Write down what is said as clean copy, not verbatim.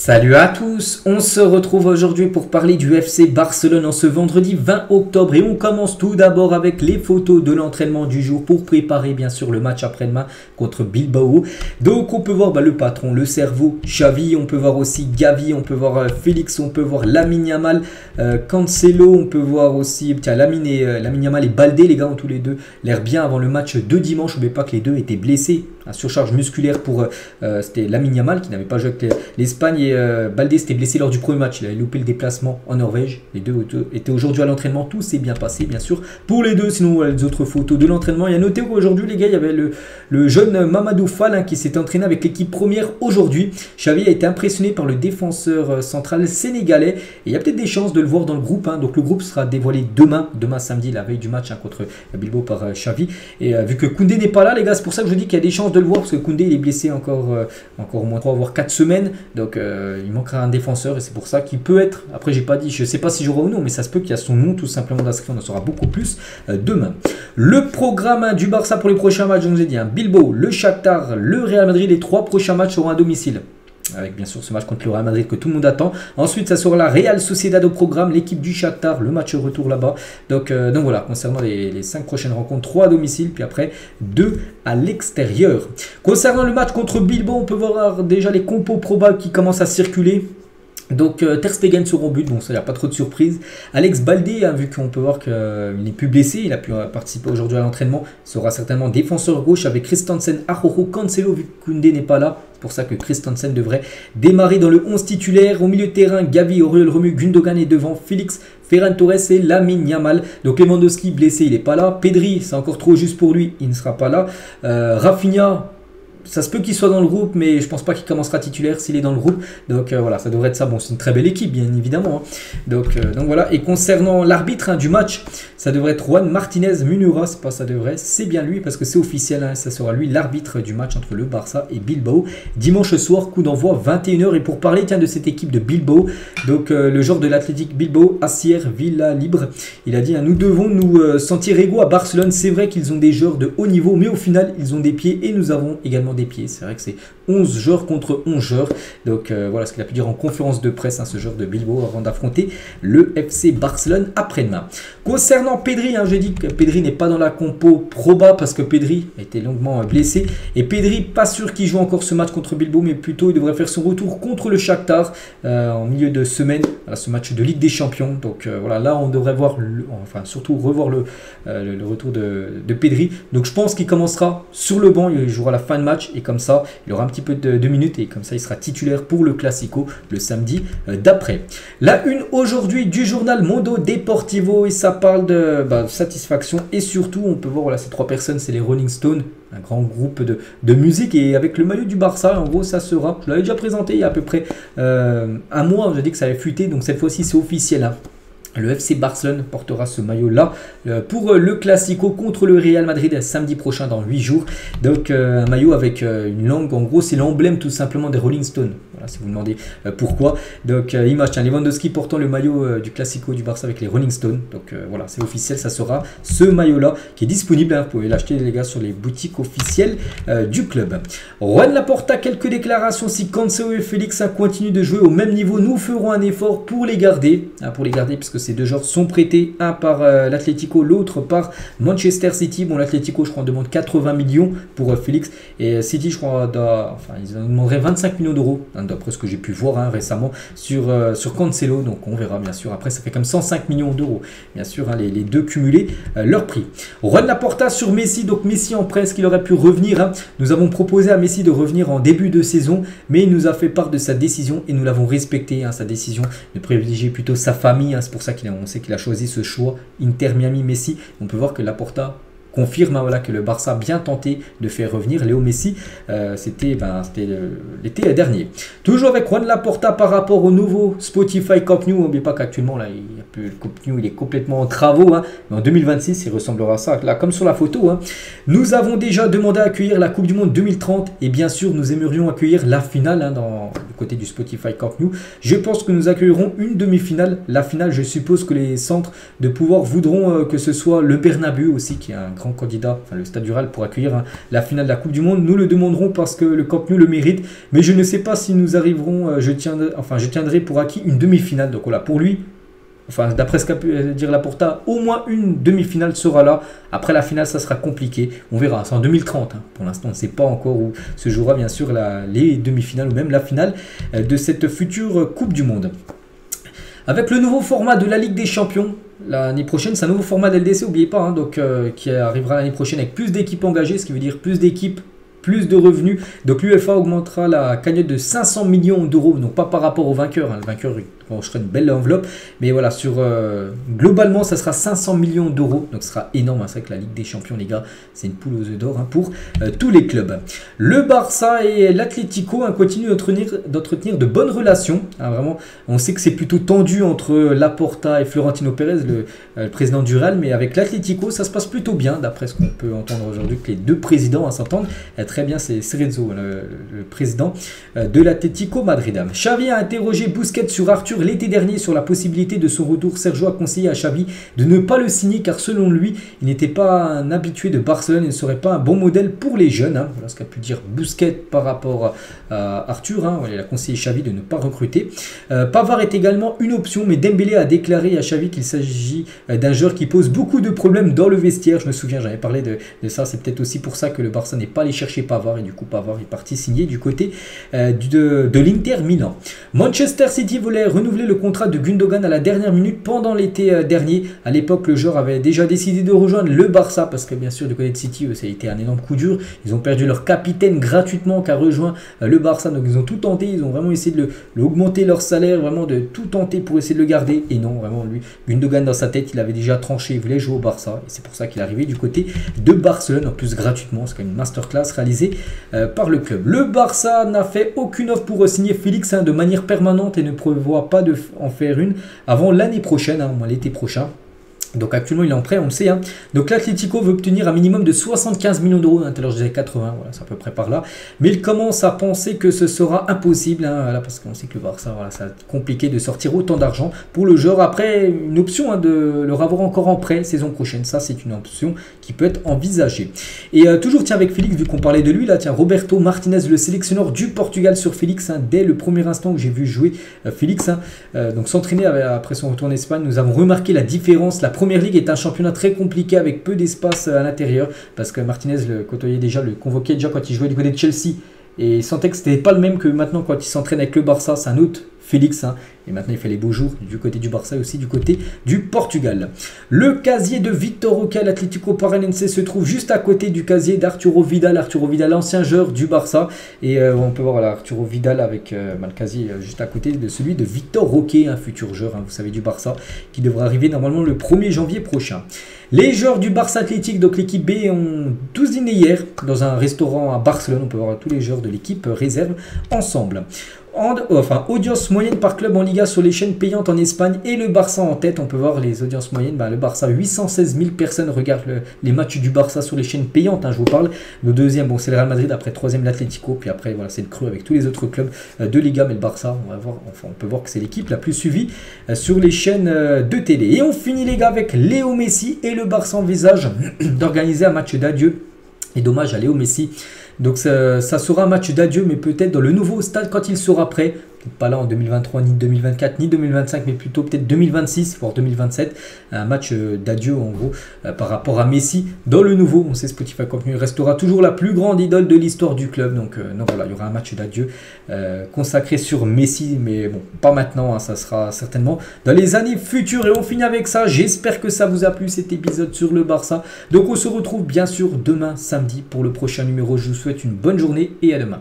Salut à tous, on se retrouve aujourd'hui pour parler du FC Barcelone en ce vendredi 20 octobre et on commence tout d'abord avec les photos de l'entraînement du jour pour préparer bien sûr le match après-demain contre Bilbao. Donc on peut voir le patron, le cerveau, Xavi, on peut voir aussi Gavi, on peut voir Félix, on peut voir Lamine Yamal, Cancelo, on peut voir aussi Lamine Yamal et Baldé, les gars ont tous les deux l'air bien avant le match de dimanche. N'oubliez pas que les deux étaient blessés, surcharge musculaire pour c'était Lamine Yamal qui n'avait pas joué avec l'Espagne et Baldé s'était blessé lors du premier match, il avait loupé le déplacement en Norvège. Les deux étaient aujourd'hui à l'entraînement, tout s'est bien passé bien sûr pour les deux. Sinon les autres photos de l'entraînement, il y a noté qu'aujourd'hui les gars, il y avait le jeune Mamadou Fall qui s'est entraîné avec l'équipe première aujourd'hui. Xavi a été impressionné par le défenseur central sénégalais et il y a peut-être des chances de le voir dans le groupe, donc le groupe sera dévoilé demain samedi, la veille du match contre Bilbao par Xavi. Et vu que Koundé n'est pas là les gars, c'est pour ça que je dis qu'il y a des chances de le voir, parce que Koundé il est blessé encore au moins 3 voire 4 semaines, donc il manquera un défenseur et c'est pour ça qu'il peut être, après j'ai pas dit, je sais pas si j'aurai ou non, mais ça se peut qu'il y a son nom tout simplement d'inscrit, on en saura beaucoup plus demain. Le programme du Barça pour les prochains matchs, je vous ai dit, Bilbao, le Shakhtar, le Real Madrid, les 3 prochains matchs seront à domicile. Avec bien sûr ce match contre le Real Madrid que tout le monde attend. Ensuite, ça sera la Real Sociedad au programme, l'équipe du Shakhtar, le match retour là-bas. Donc voilà, concernant les 5 prochaines rencontres, 3 à domicile, puis après 2 à l'extérieur. Concernant le match contre Bilbao, on peut voir déjà les compos probables qui commencent à circuler. Donc Ter Stegen sera au but, bon ça il n'y a pas trop de surprise. Alex Baldé, vu qu'on peut voir qu'il n'est plus blessé, il a pu participer aujourd'hui à l'entraînement, sera certainement défenseur gauche avec Christensen, Araujo, Cancelo, vu que Koundé n'est pas là. C'est pour ça que Christensen devrait démarrer dans le 11 titulaire. Au milieu de terrain, Gavi, Auriol Romeu, Gundogan est devant, Félix, Ferran Torres et Lamine Yamal. Donc Lewandowski blessé, il n'est pas là. Pedri, c'est encore trop juste pour lui, il ne sera pas là. Rafinha, ça se peut qu'il soit dans le groupe, mais je pense pas qu'il commencera titulaire s'il est dans le groupe. Donc voilà, ça devrait être ça. Bon, c'est une très belle équipe, bien évidemment. Donc voilà. Et concernant l'arbitre du match, ça devrait être Juan Martinez Munera. C'est pas ça devrait, c'est bien lui parce que c'est officiel. Ça sera lui l'arbitre du match entre le Barça et Bilbao. Dimanche soir, coup d'envoi 21 h. Et pour parler de cette équipe de Bilbao, donc le joueur de l'Athletic Bilbao, Asier Villalibre, il a dit nous devons nous sentir égaux à Barcelone. C'est vrai qu'ils ont des joueurs de haut niveau, mais au final, ils ont des pieds et nous avons également des pieds. C'est vrai que c'est 11 joueurs contre 11 joueurs. Donc voilà ce qu'il a pu dire en conférence de presse, ce joueur de Bilbao, avant d'affronter le FC Barcelone après-demain. Concernant Pedri, j'ai dit que Pedri n'est pas dans la compo proba parce que Pedri a été longuement blessé. Et Pedri, pas sûr qu'il joue encore ce match contre Bilbao, mais plutôt il devrait faire son retour contre le Shakhtar en milieu de semaine, ce match de Ligue des Champions. Donc voilà, là on devrait voir, surtout revoir le retour de Pedri. Donc je pense qu'il commencera sur le banc, il jouera la fin de match. Et comme ça, il aura un petit peu de minutes et comme ça, il sera titulaire pour le Classico le samedi d'après. La une aujourd'hui du journal Mundo Deportivo et ça parle de satisfaction et surtout, on peut voir, voilà, ces 3 personnes, c'est les Rolling Stones, un grand groupe de musique et avec le maillot du Barça, en gros, ça sera, je l'avais déjà présenté il y a à peu près un mois, j'ai dit que ça avait fuité, donc cette fois-ci, c'est officiel. Le FC Barcelone portera ce maillot-là pour le Classico contre le Real Madrid samedi prochain dans 8 jours. Donc un maillot avec une langue, en gros c'est l'emblème tout simplement des Rolling Stones. Voilà, si vous me demandez pourquoi. Donc image, Lewandowski portant le maillot du Classico du Barça avec les Rolling Stones. Donc voilà, c'est officiel, ça sera ce maillot-là qui est disponible. Vous pouvez l'acheter les gars sur les boutiques officielles du club. Juan Laporta, quelques déclarations. Si Cancelo et Félix continuent de jouer au même niveau, nous ferons un effort pour les garder. Puisque ces 2 joueurs sont prêtés, un par l'Atlético, l'autre par Manchester City. Bon, l'Atlético, je crois, on demande 80 millions pour Félix. Et City, je crois, ils demanderaient 25 millions d'euros, d'après ce que j'ai pu voir récemment sur Cancelo. Donc, on verra, bien sûr. Après, ça fait comme 105 millions d'euros. Bien sûr, les 2 cumulés, leur prix. Juan Laporta sur Messi. Donc, Messi en presse qu'il aurait pu revenir. Nous avons proposé à Messi de revenir en début de saison, mais il nous a fait part de sa décision et nous l'avons respecté. Sa décision de privilégier plutôt sa famille. C'est pour ça qu'on sait qu'il a choisi ce choix Inter Miami Messi. On peut voir que Laporta confirme que le Barça a bien tenté de faire revenir Léo Messi. C'était l'été dernier. Toujours avec Juan Laporta par rapport au nouveau Spotify Camp Nou. N'oubliez pas qu'actuellement il n'y a le Camp Nou il est complètement en travaux, hein, mais en 2026 il ressemblera à ça, là comme sur la photo. Hein. Nous avons déjà demandé à accueillir la Coupe du Monde 2030 et bien sûr nous aimerions accueillir la finale hein, du côté du Spotify Camp Nou. Je pense que nous accueillerons une demi-finale. La finale, je suppose que les centres de pouvoir voudront que ce soit le Bernabeu aussi qui est un grand candidat, enfin le Stade du Real pour accueillir hein, la finale de la Coupe du Monde. Nous le demanderons parce que le Camp Nou le mérite, mais je ne sais pas si nous arriverons, je tiendrai pour acquis une demi-finale. Donc voilà, pour lui, enfin d'après ce qu'a pu dire Laporta, au moins une demi-finale sera là. Après la finale, ça sera compliqué. On verra, c'est en 2030. Hein. Pour l'instant, on ne sait pas encore où se jouera bien sûr les demi-finales ou même la finale de cette future Coupe du Monde. Avec le nouveau format de la Ligue des Champions, l'année prochaine, c'est un nouveau format d'LDC, n'oubliez pas, hein, donc, qui arrivera l'année prochaine avec plus d'équipes engagées, ce qui veut dire plus d'équipes, plus de revenus. Donc l'UEFA augmentera la cagnotte de 500 millions d'euros, donc pas par rapport au vainqueur. Hein. Le vainqueur serait une belle enveloppe, mais voilà, globalement, ça sera 500 millions d'euros, donc ce sera énorme. Hein. C'est vrai que la Ligue des Champions, les gars, c'est une poule aux œufs d'or hein, pour tous les clubs. Le Barça et l'Atlético hein, continuent d'entretenir de bonnes relations. Hein, vraiment, on sait que c'est plutôt tendu entre Laporta et Florentino Pérez, le président du Real, mais avec l'Atlético, ça se passe plutôt bien, d'après ce qu'on peut entendre aujourd'hui, que les deux présidents hein, s'entendent très bien. C'est Cerezo, le président de l'Atlético Madrid. Xavi a interrogé Busquets sur Arthur l'été dernier sur la possibilité de son retour. Sergio a conseillé à Xavi de ne pas le signer car selon lui, il n'était pas un habitué de Barcelone et ne serait pas un bon modèle pour les jeunes. Hein. Voilà ce qu'a pu dire Busquets par rapport à Arthur. Hein. Il a conseillé Xavi de ne pas recruter. Pavard est également une option, mais Dembélé a déclaré à Xavi qu'il s'agit d'un joueur qui pose beaucoup de problèmes dans le vestiaire. Je me souviens, j'avais parlé de ça. C'est peut-être aussi pour ça que le Barça n'est pas allé chercher Pavard et du coup Pavard est parti signer du côté de l'Inter Milan. Manchester City voulait renouveler le contrat de Gundogan à la dernière minute pendant l'été dernier. À l'époque, le joueur avait déjà décidé de rejoindre le Barça parce que bien sûr du côté de City, ça a été un énorme coup dur. Ils ont perdu leur capitaine gratuitement qui a rejoint le Barça. Donc ils ont tout tenté, ils ont vraiment essayé de augmenter leur salaire, vraiment de tout tenter pour essayer de le garder. Et non, vraiment lui, Gundogan dans sa tête, il avait déjà tranché, il voulait jouer au Barça. Et c'est pour ça qu'il est arrivé du côté de Barcelone, en plus gratuitement. C'est quand même une masterclass réalisée par le club. Le Barça n'a fait aucune offre pour signer Félix hein, de manière permanente et ne prévoit pas de en faire une avant l'année prochaine, hein, l'été prochain. Donc actuellement il est en prêt, on le sait. Hein. Donc l'Atlético veut obtenir un minimum de 75 millions d'euros. Tout à l'heure je disais 80, voilà, c'est à peu près par là. Mais il commence à penser que ce sera impossible. Hein, voilà, parce qu'on sait que le Barça, voilà, ça va être compliqué de sortir autant d'argent pour le joueur. Après, une option hein, de le revoir encore en prêt saison prochaine. Ça, c'est une option qui peut être envisagée. Et toujours tiens avec Félix, vu qu'on parlait de lui, là, tiens, Roberto Martinez, le sélectionneur du Portugal sur Félix. Hein, dès le premier instant où j'ai vu jouer Félix, hein, donc s'entraîner après son retour en Espagne, nous avons remarqué la différence. La Première Ligue est un championnat très compliqué avec peu d'espace à l'intérieur parce que Martinez le côtoyait déjà, le convoquait déjà quand il jouait du côté de Chelsea et il sentait que c'était pas le même que maintenant quand il s'entraîne avec le Barça. C'est un autre Félix hein, et maintenant il fait les beaux jours du côté du Barça et aussi du côté du Portugal. Le casier de Vitor Roque à l'Atlético Paranense se trouve juste à côté du casier d'Arturo Vidal. Arturo Vidal, ancien joueur du Barça, et on peut voir voilà, Arturo Vidal avec le casier juste à côté de celui de Vitor Roque, un futur joueur, hein, vous savez, du Barça, qui devrait arriver normalement le 1er janvier prochain. Les joueurs du Barça Athletic, donc l'équipe B, ont tous dîné hier dans un restaurant à Barcelone. On peut voir tous les joueurs de l'équipe réserve ensemble. Audience moyenne par club en Liga sur les chaînes payantes en Espagne et le Barça en tête. On peut voir les audiences moyennes. Le Barça, 816 000 personnes regardent les matchs du Barça sur les chaînes payantes. Hein, je vous parle. Le deuxième, bon, c'est le Real Madrid. Après, troisième, l'Atlético. Puis après, voilà, c'est le creux avec tous les autres clubs de Liga. Mais le Barça, on peut voir que c'est l'équipe la plus suivie sur les chaînes de télé. Et on finit, les gars, avec Léo Messi et le Barça envisage d'organiser un match d'adieu. Et dommage à Léo Messi. Donc ça sera un match d'adieu, mais peut-être dans le nouveau stade quand il sera prêt. Peut-être pas là en 2023, ni 2024, ni 2025, mais plutôt peut-être 2026, voire 2027. Un match d'adieu en gros par rapport à Messi dans le nouveau. On sait Spotify Camp Nou restera toujours la plus grande idole de l'histoire du club. Donc voilà, il y aura un match d'adieu consacré sur Messi, mais bon, pas maintenant. Hein, ça sera certainement dans les années futures. Et on finit avec ça. J'espère que ça vous a plu cet épisode sur le Barça. Donc on se retrouve bien sûr demain samedi pour le prochain numéro. Je vous souhaite une bonne journée et à demain.